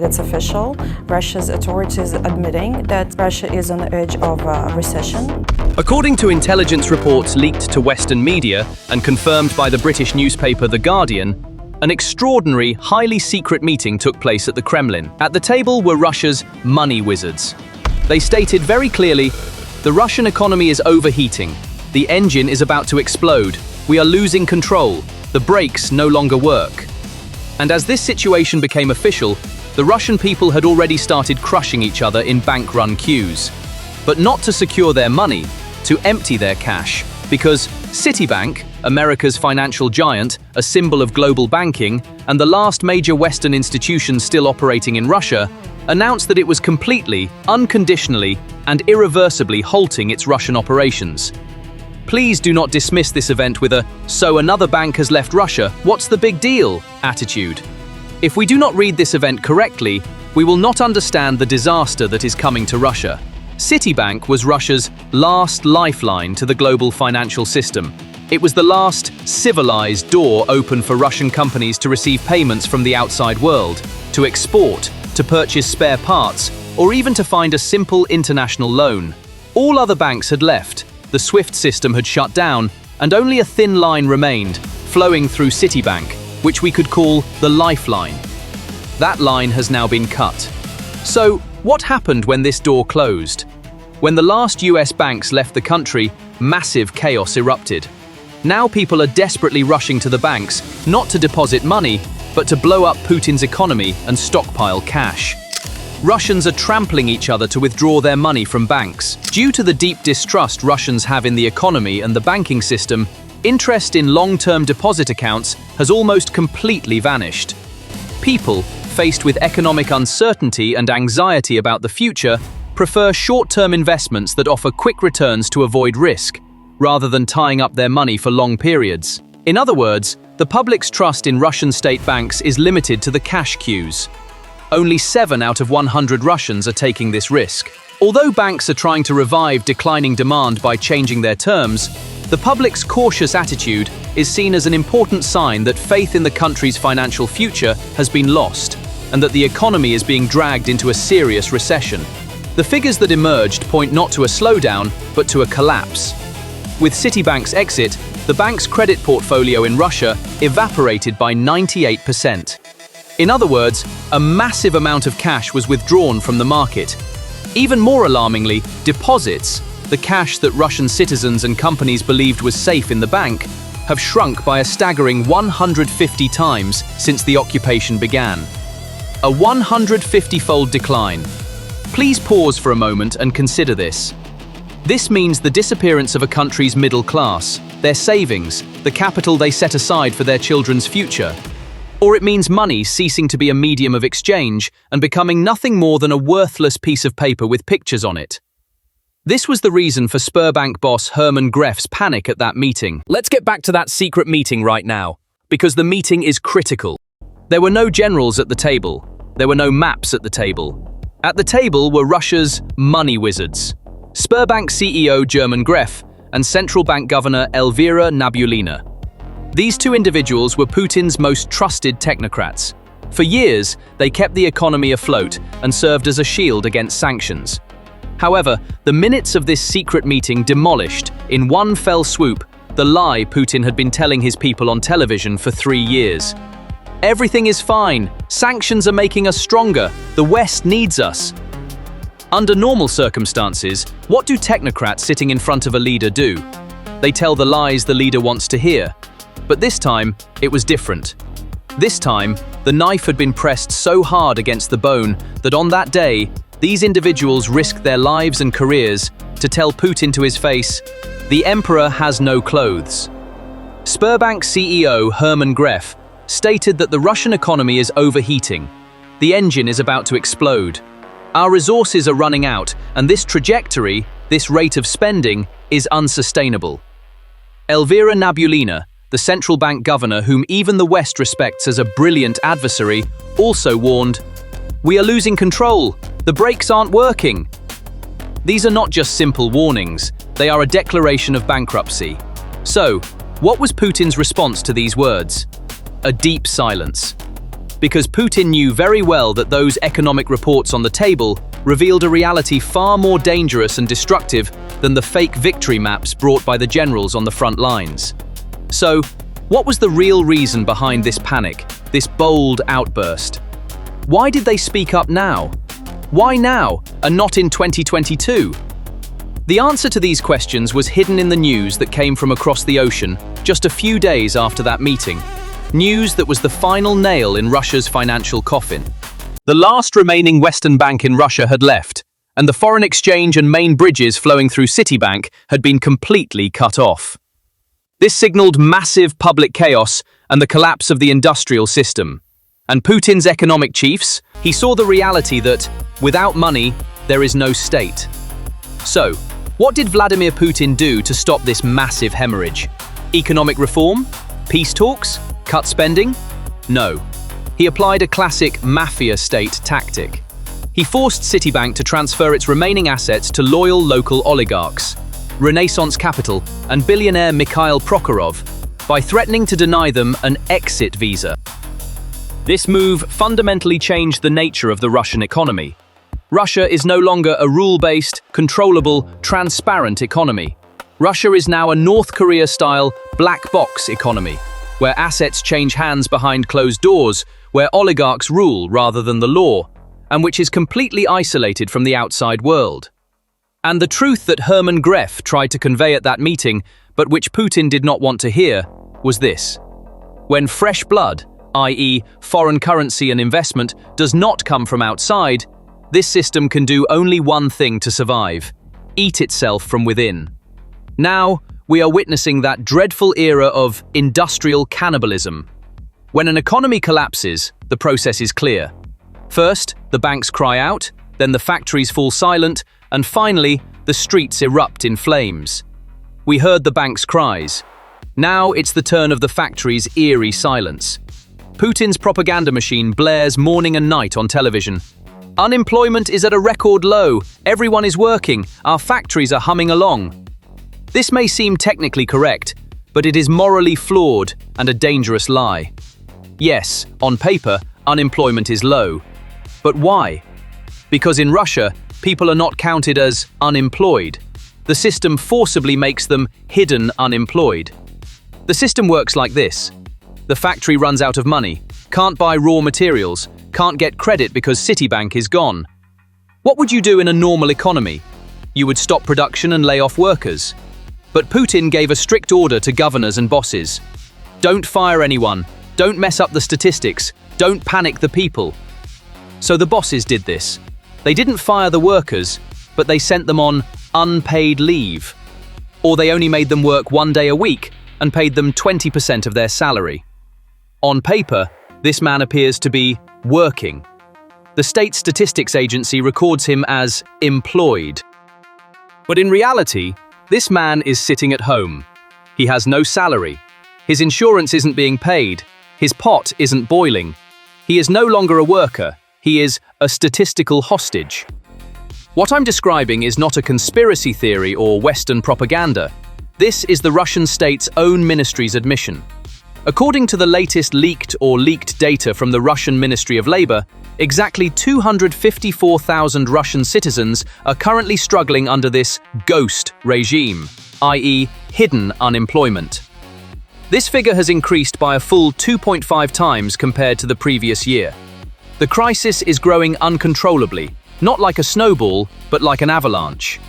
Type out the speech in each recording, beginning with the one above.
It's official. Russia's authorities admitting that Russia is on the edge of a recession. According to intelligence reports leaked to Western media and confirmed by the British newspaper The Guardian, an extraordinary, highly secret meeting took place at the Kremlin. At the table were Russia's money wizards. They stated very clearly, the Russian economy is overheating. The engine is about to explode. We are losing control. The brakes no longer work. And as this situation became official, the Russian people had already started crushing each other in bank-run queues. But not to secure their money, to empty their cash, because Citibank, America's financial giant, a symbol of global banking, and the last major Western institution still operating in Russia, announced that it was completely, unconditionally, and irreversibly halting its Russian operations. Please do not dismiss this event with a "so another bank has left Russia, what's the big deal?" attitude. If we do not read this event correctly, we will not understand the disaster that is coming to Russia. Citibank was Russia's last lifeline to the global financial system. It was the last civilized door open for Russian companies to receive payments from the outside world, to export, to purchase spare parts, or even to find a simple international loan. All other banks had left, the SWIFT system had shut down, and only a thin line remained, flowing through Citibank, which we could call the lifeline. That line has now been cut. So, what happened when this door closed? When the last US banks left the country, massive chaos erupted. Now people are desperately rushing to the banks, not to deposit money, but to blow up Putin's economy and stockpile cash. Russians are trampling each other to withdraw their money from banks. Due to the deep distrust Russians have in the economy and the banking system, interest in long-term deposit accounts has almost completely vanished. People, faced with economic uncertainty and anxiety about the future, prefer short-term investments that offer quick returns to avoid risk, rather than tying up their money for long periods. In other words, the public's trust in Russian state banks is limited to the cash queues. Only 7 out of 100 Russians are taking this risk. Although banks are trying to revive declining demand by changing their terms, the public's cautious attitude is seen as an important sign that faith in the country's financial future has been lost, and that the economy is being dragged into a serious recession. The figures that emerged point not to a slowdown, but to a collapse. With Citibank's exit, the bank's credit portfolio in Russia evaporated by 98%. In other words, a massive amount of cash was withdrawn from the market. Even more alarmingly, deposits, the cash that Russian citizens and companies believed was safe in the bank, have shrunk by a staggering 150 times since the occupation began. A 150-fold decline. Please pause for a moment and consider this. This means the disappearance of a country's middle class, their savings, the capital they set aside for their children's future. Or it means money ceasing to be a medium of exchange and becoming nothing more than a worthless piece of paper with pictures on it. This was the reason for Sberbank boss Herman Gref's panic at that meeting. Let's get back to that secret meeting right now, because the meeting is critical. There were no generals at the table. There were no maps at the table. At the table were Russia's money wizards, Sberbank CEO German Gref and central bank governor Elvira Nabiullina. These two individuals were Putin's most trusted technocrats. For years, they kept the economy afloat and served as a shield against sanctions. However, the minutes of this secret meeting demolished, in one fell swoop, the lie Putin had been telling his people on television for 3 years. Everything is fine. Sanctions are making us stronger. The West needs us. Under normal circumstances, what do technocrats sitting in front of a leader do? They tell the lies the leader wants to hear. But this time, it was different. This time, the knife had been pressed so hard against the bone that on that day, these individuals risked their lives and careers to tell Putin to his face, "The emperor has no clothes." Sberbank CEO Herman Gref stated that the Russian economy is overheating. The engine is about to explode. Our resources are running out, and this trajectory, this rate of spending, is unsustainable. Elvira Nabiullina, the central bank governor whom even the West respects as a brilliant adversary, also warned, "We are losing control. The brakes aren't working." These are not just simple warnings, they are a declaration of bankruptcy. So, what was Putin's response to these words? A deep silence. because Putin knew very well that those economic reports on the table revealed a reality far more dangerous and destructive than the fake victory maps brought by the generals on the front lines. So, what was the real reason behind this panic, this bold outburst? Why did they speak up now? Why now, and not in 2022? The answer to these questions was hidden in the news that came from across the ocean just a few days after that meeting. News that was the final nail in Russia's financial coffin. The last remaining Western bank in Russia had left, and the foreign exchange and main bridges flowing through Citibank had been completely cut off. This signaled massive public chaos and the collapse of the industrial system. And Putin's economic chiefs, he saw the reality that, without money, there is no state. So, what did Vladimir Putin do to stop this massive hemorrhage? Economic reform? Peace talks? Cut spending? No. He applied a classic mafia state tactic. He forced Citibank to transfer its remaining assets to loyal local oligarchs, Renaissance Capital and billionaire Mikhail Prokhorov, by threatening to deny them an exit visa. This move fundamentally changed the nature of the Russian economy. Russia is no longer a rule-based, controllable, transparent economy. Russia is now a North Korea-style black box economy, where assets change hands behind closed doors, where oligarchs rule rather than the law, and which is completely isolated from the outside world. And the truth that Hermann Gref tried to convey at that meeting, but which Putin did not want to hear, was this. When fresh blood, i.e. foreign currency and investment, does not come from outside, this system can do only one thing to survive: eat itself from within. Now, we are witnessing that dreadful era of industrial cannibalism. When an economy collapses, the process is clear. First, the banks cry out, then the factories fall silent, and finally, the streets erupt in flames. We heard the banks' cries. Now it's the turn of the factories' eerie silence. Putin's propaganda machine blares morning and night on television. Unemployment is at a record low, everyone is working, our factories are humming along. This may seem technically correct, but it is morally flawed and a dangerous lie. Yes, on paper, unemployment is low. But why? Because in Russia, people are not counted as unemployed. The system forcibly makes them hidden unemployed. The system works like this. The factory runs out of money, can't buy raw materials, can't get credit because Citibank is gone. What would you do in a normal economy? You would stop production and lay off workers. But Putin gave a strict order to governors and bosses. Don't fire anyone, don't mess up the statistics, don't panic the people. So the bosses did this. They didn't fire the workers, but they sent them on unpaid leave. Or they only made them work 1 day a week and paid them 20% of their salary. On paper, this man appears to be working. The state statistics agency records him as employed. But in reality, this man is sitting at home. He has no salary. His insurance isn't being paid. His pot isn't boiling. He is no longer a worker. He is a statistical hostage. What I'm describing is not a conspiracy theory or Western propaganda. This is the Russian state's own ministry's admission. According to the latest leaked data from the Russian Ministry of Labor, exactly 254,000 Russian citizens are currently struggling under this ghost regime, i.e. hidden unemployment. This figure has increased by a full 2.5 times compared to the previous year. The crisis is growing uncontrollably, not like a snowball, but like an avalanche.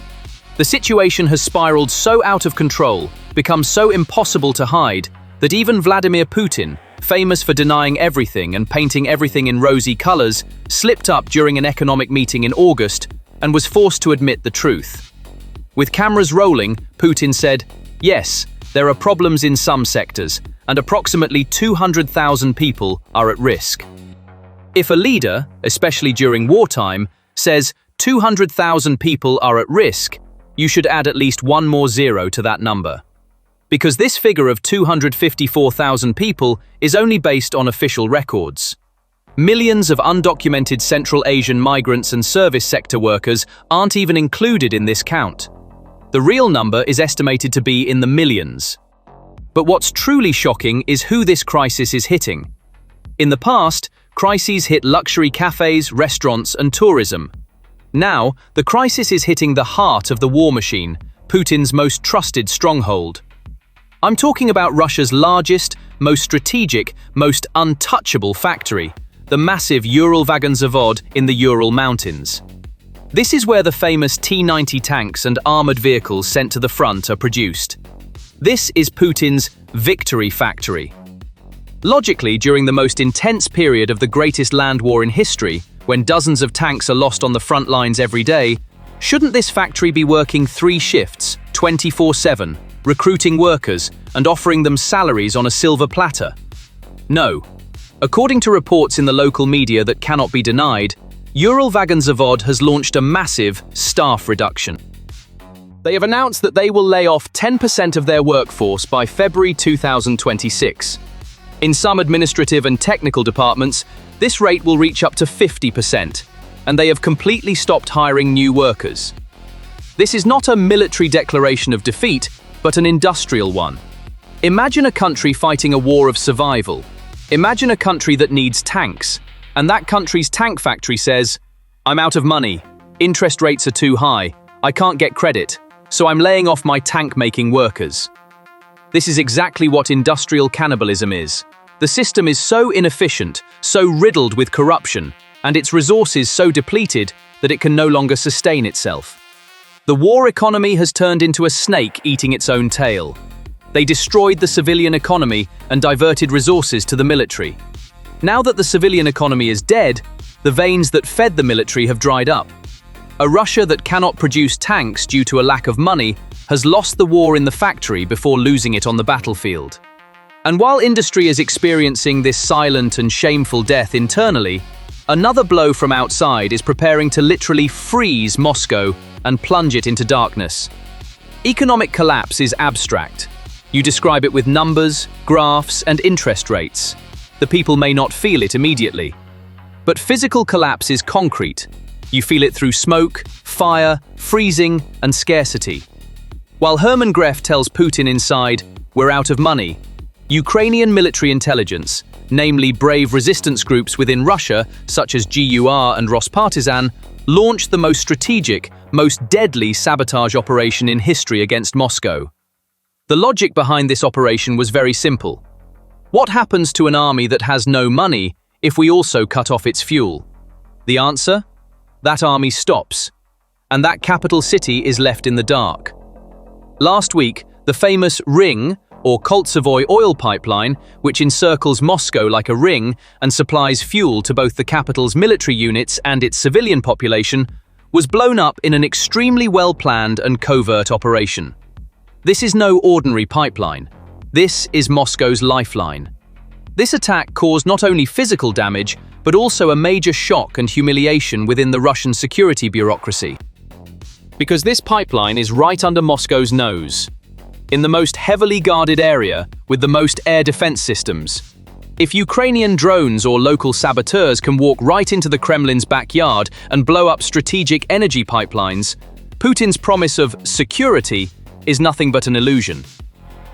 The situation has spiraled so out of control, become so impossible to hide, that even Vladimir Putin, famous for denying everything and painting everything in rosy colors, slipped up during an economic meeting in August and was forced to admit the truth. With cameras rolling, Putin said, "Yes, there are problems in some sectors, and approximately 200,000 people are at risk." If a leader, especially during wartime, says 200,000 people are at risk, you should add at least one more zero to that number. Because this figure of 254,000 people is only based on official records. Millions of undocumented Central Asian migrants and service sector workers aren't even included in this count. The real number is estimated to be in the millions. But what's truly shocking is who this crisis is hitting. In the past, crises hit luxury cafes, restaurants, and tourism. Now, the crisis is hitting the heart of the war machine, Putin's most trusted stronghold. I'm talking about Russia's largest, most strategic, most untouchable factory, the massive Uralvagonzavod in the Ural Mountains. This is where the famous T-90 tanks and armored vehicles sent to the front are produced. This is Putin's victory factory. Logically, during the most intense period of the greatest land war in history, when dozens of tanks are lost on the front lines every day, shouldn't this factory be working 3 shifts, 24/7, recruiting workers and offering them salaries on a silver platter? No. According to reports in the local media that cannot be denied, Uralvagonzavod has launched a massive staff reduction. They have announced that they will lay off 10% of their workforce by February 2026. In some administrative and technical departments, this rate will reach up to 50%, and they have completely stopped hiring new workers. This is not a military declaration of defeat, but an industrial one. Imagine a country fighting a war of survival. Imagine a country that needs tanks, and that country's tank factory says, "I'm out of money, interest rates are too high, I can't get credit, so I'm laying off my tank-making workers." This is exactly what industrial cannibalism is. The system is so inefficient, so riddled with corruption, and its resources so depleted that it can no longer sustain itself. The war economy has turned into a snake eating its own tail. They destroyed the civilian economy and diverted resources to the military. Now that the civilian economy is dead, the veins that fed the military have dried up. A Russia that cannot produce tanks due to a lack of money has lost the war in the factory before losing it on the battlefield. And while industry is experiencing this silent and shameful death internally, another blow from outside is preparing to literally freeze Moscow and plunge it into darkness. Economic collapse is abstract. You describe it with numbers, graphs, and interest rates. The people may not feel it immediately. But physical collapse is concrete. You feel it through smoke, fire, freezing, and scarcity. While Hermann Gref tells Putin inside, "We're out of money," Ukrainian military intelligence, namely brave resistance groups within Russia, such as GUR and Rospartisan, launched the most strategic, most deadly sabotage operation in history against Moscow. The logic behind this operation was very simple. What happens to an army that has no money if we also cut off its fuel? The answer? That army stops, and that capital city is left in the dark. Last week, the famous Ring, or Koltsovoy oil pipeline, which encircles Moscow like a ring and supplies fuel to both the capital's military units and its civilian population, was blown up in an extremely well-planned and covert operation. This is no ordinary pipeline. This is Moscow's lifeline. This attack caused not only physical damage, but also a major shock and humiliation within the Russian security bureaucracy. Because this pipeline is right under Moscow's nose, in the most heavily guarded area with the most air defense systems. If Ukrainian drones or local saboteurs can walk right into the Kremlin's backyard and blow up strategic energy pipelines, Putin's promise of security is nothing but an illusion.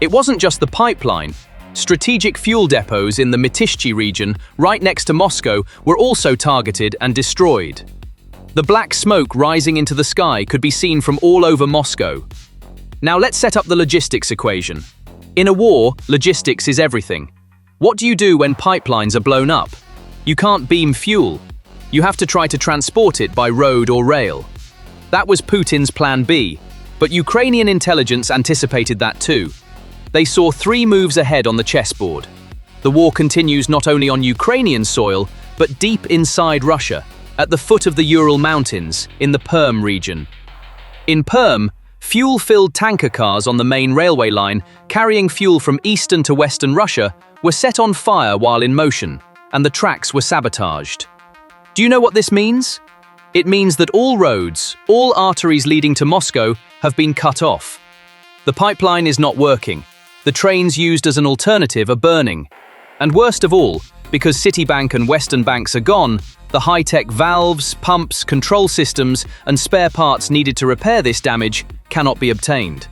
It wasn't just the pipeline. Strategic fuel depots in the Mytishchi region, right next to Moscow, were also targeted and destroyed. The black smoke rising into the sky could be seen from all over Moscow. Now let's set up the logistics equation. In a war, logistics is everything. What do you do when pipelines are blown up? You can't beam fuel. You have to try to transport it by road or rail. That was Putin's plan B, but Ukrainian intelligence anticipated that too. They saw 3 moves ahead on the chessboard. The war continues not only on Ukrainian soil, but deep inside Russia, at the foot of the Ural Mountains, in the Perm region. In Perm, fuel-filled tanker cars on the main railway line, carrying fuel from eastern to western Russia, were set on fire while in motion, and the tracks were sabotaged. Do you know what this means? It means that all roads, all arteries leading to Moscow, have been cut off. The pipeline is not working. The trains used as an alternative are burning. And worst of all, because Citibank and Western banks are gone, the high-tech valves, pumps, control systems, and spare parts needed to repair this damage cannot be obtained.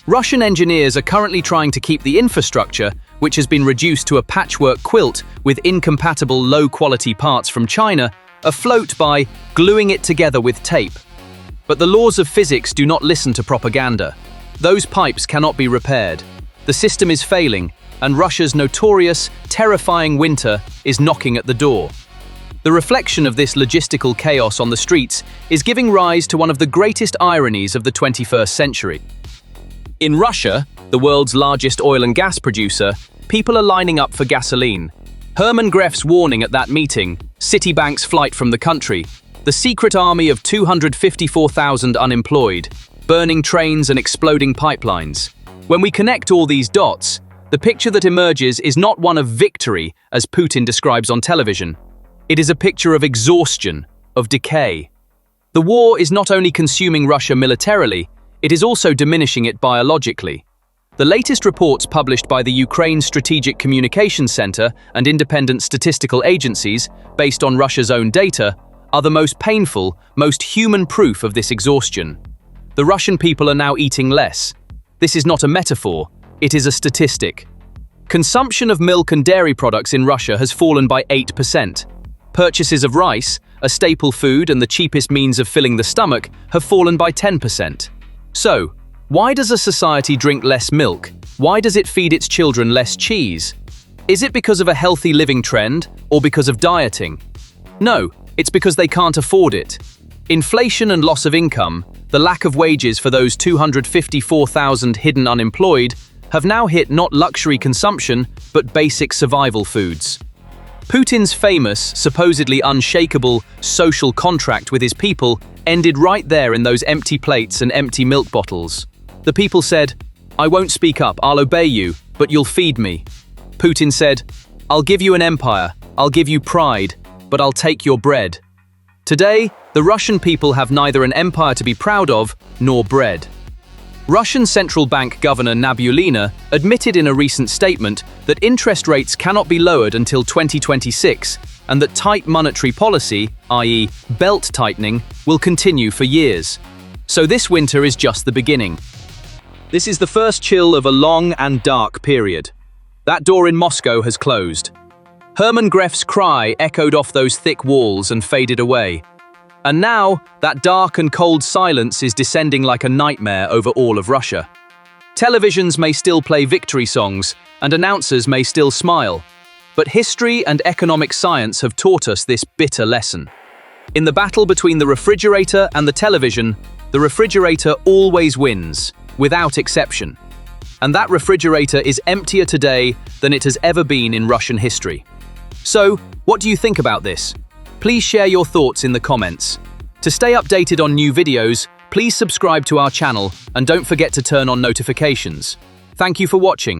Russian engineers are currently trying to keep the infrastructure, which has been reduced to a patchwork quilt with incompatible low-quality parts from China, afloat by gluing it together with tape. But the laws of physics do not listen to propaganda. Those pipes cannot be repaired. The system is failing, and Russia's notorious, terrifying winter is knocking at the door. The reflection of this logistical chaos on the streets is giving rise to one of the greatest ironies of the 21st century. In Russia, the world's largest oil and gas producer, people are lining up for gasoline. Herman Gref's warning at that meeting, Citibank's flight from the country, the secret army of 254,000 unemployed, burning trains and exploding pipelines. When we connect all these dots, the picture that emerges is not one of victory, as Putin describes on television. It is a picture of exhaustion, of decay. The war is not only consuming Russia militarily, it is also diminishing it biologically. The latest reports published by the Ukraine Strategic Communications Center and independent statistical agencies, based on Russia's own data, are the most painful, most human proof of this exhaustion. The Russian people are now eating less. This is not a metaphor, it is a statistic. Consumption of milk and dairy products in Russia has fallen by 8%. Purchases of rice, a staple food and the cheapest means of filling the stomach, have fallen by 10%. So, why does a society drink less milk? Why does it feed its children less cheese? Is it because of a healthy living trend or because of dieting? No, it's because they can't afford it. Inflation and loss of income, the lack of wages for those 254,000 hidden unemployed, have now hit not luxury consumption, but basic survival foods. Putin's famous, supposedly unshakable, social contract with his people ended right there in those empty plates and empty milk bottles. The people said, "I won't speak up, I'll obey you, but you'll feed me." Putin said, "I'll give you an empire, I'll give you pride, but I'll take your bread." Today, the Russian people have neither an empire to be proud of, nor bread. Russian central bank governor Nabiullina admitted in a recent statement that interest rates cannot be lowered until 2026 and that tight monetary policy, i.e. belt tightening, will continue for years. So this winter is just the beginning. This is the first chill of a long and dark period. That door in Moscow has closed. Herman Gref's cry echoed off those thick walls and faded away. And now, that dark and cold silence is descending like a nightmare over all of Russia. Televisions may still play victory songs, and announcers may still smile. But history and economic science have taught us this bitter lesson. In the battle between the refrigerator and the television, the refrigerator always wins, without exception. And that refrigerator is emptier today than it has ever been in Russian history. So, what do you think about this? Please share your thoughts in the comments. To stay updated on new videos, please subscribe to our channel and don't forget to turn on notifications. Thank you for watching.